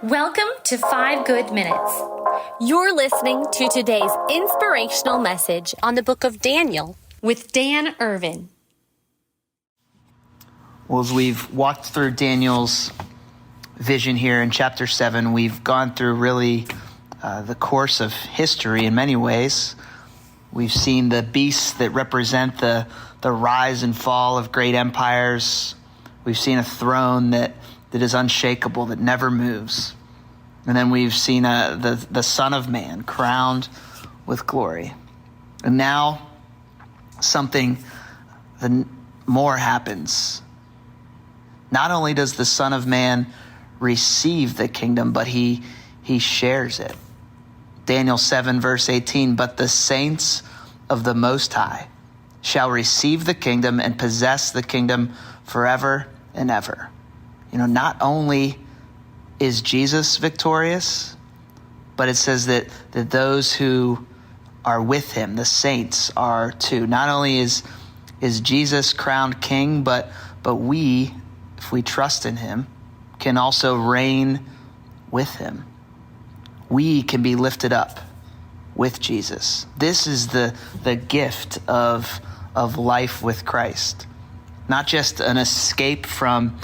Welcome to 5 Good Minutes. You're listening to today's inspirational message on the book of Daniel With Dan Irvin. Well, as we've walked through Daniel's vision here in chapter 7, we've gone through really the course of history in many ways. We've seen the beasts that represent the rise and fall of great empires. We've seen a throne that is unshakable, that never moves. And then we've seen the Son of Man crowned with glory. And now something more happens. Not only does the Son of Man receive the kingdom, but he shares it. Daniel 7 verse 18, but the saints of the Most High shall receive the kingdom and possess the kingdom forever and ever. Not only is Jesus victorious, but it says that those who are with him, the saints, are too. Not only is Jesus crowned king, but we, if we trust in him, can also reign with him. We can be lifted up with Jesus. This is the gift of life with Christ. Not just an escape from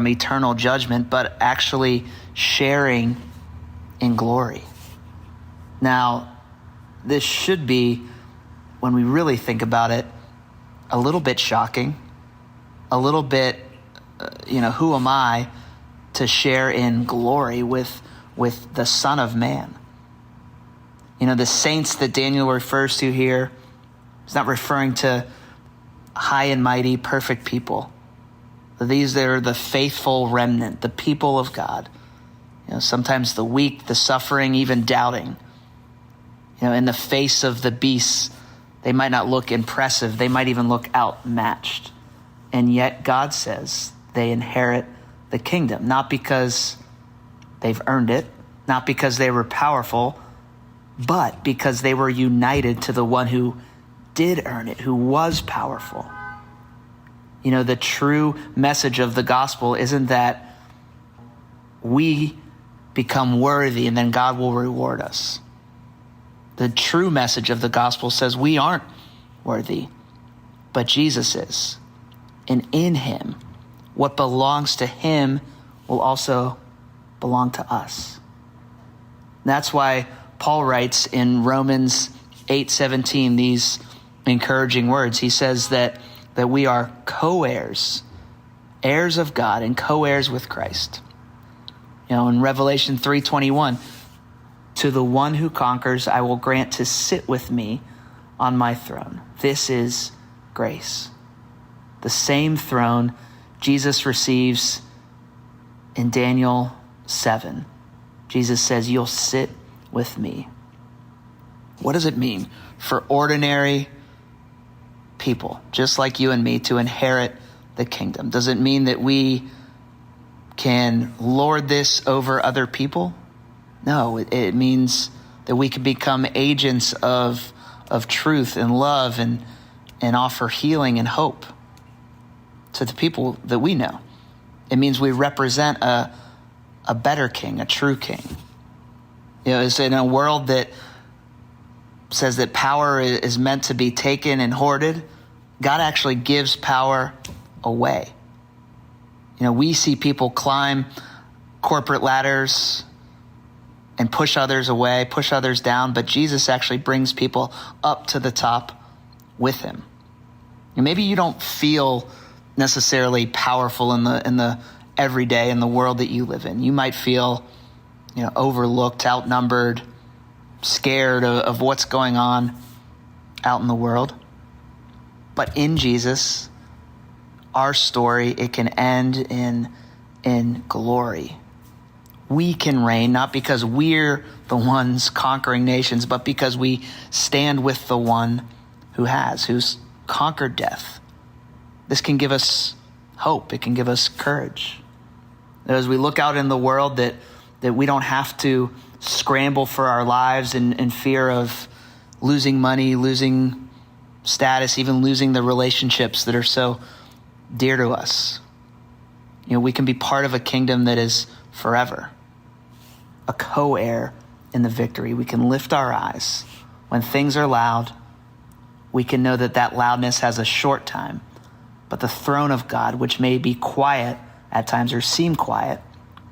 eternal judgment, but actually sharing in glory. Now, this should be, when we really think about it, a little bit shocking, a little bit, who am I to share in glory with the Son of Man? The saints that Daniel refers to here, he's not referring to high and mighty, perfect people. These are the faithful remnant, the people of God. Sometimes the weak, the suffering, even doubting. In the face of the beasts, they might not look impressive. They might even look outmatched. And yet God says they inherit the kingdom, not because they've earned it, not because they were powerful, but because they were united to the one who did earn it, who was powerful. The true message of the gospel isn't that we become worthy and then God will reward us. The true message of the gospel says we aren't worthy, but Jesus is. And in him, what belongs to him will also belong to us. That's why Paul writes in Romans 8:17 these encouraging words. He says that we are co-heirs, heirs of God and co-heirs with Christ. In Revelation 3:21, to the one who conquers, I will grant to sit with me on my throne. This is grace. The same throne Jesus receives in Daniel 7. Jesus says, you'll sit with me. What does it mean for ordinary people, just like you and me, to inherit the kingdom? Does it mean that we can lord this over other people? No, it means that we can become agents of truth and love and offer healing and hope to the people that we know. It means we represent a better king, a true king. It's in a world that says that power is meant to be taken and hoarded. God actually gives power away. We see people climb corporate ladders and push others away, push others down, but Jesus actually brings people up to the top with him. And maybe you don't feel necessarily powerful in the everyday, in the world that you live in. You might feel, overlooked, outnumbered, scared of what's going on out in the world. But in Jesus, our story, it can end in glory. We can reign, not because we're the ones conquering nations, but because we stand with the one who's conquered death. This can give us hope. It can give us courage. As we look out in the world, that we don't have to scramble for our lives in fear of losing money, losing status, even losing the relationships that are so dear to us. We can be part of a kingdom that is forever. a co-heir in the victory. We can lift our eyes. When things are loud, we can know that that loudness has a short time, but the throne of God, which may be quiet at times or seem quiet,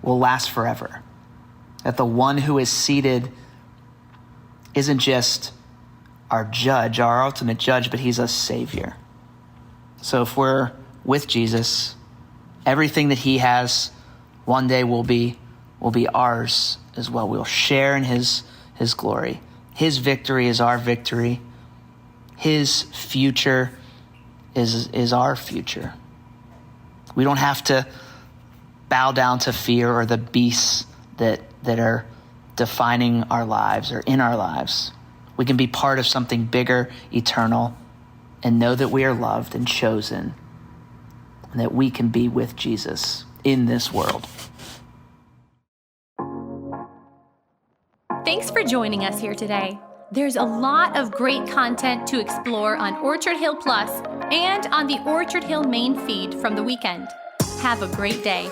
will last forever. That the one who is seated isn't just our judge, our ultimate judge, but he's a savior. So if we're with Jesus, everything that he has one day will be ours as well. We'll share in his glory. His victory is our victory. His future is our future. We don't have to bow down to fear or the beasts that are defining our lives or in our lives. We can be part of something bigger, eternal, and know that we are loved and chosen, and that we can be with Jesus in this world. Thanks for joining us here today. There's a lot of great content to explore on Orchard Hill Plus and on the Orchard Hill main feed from the weekend. Have a great day.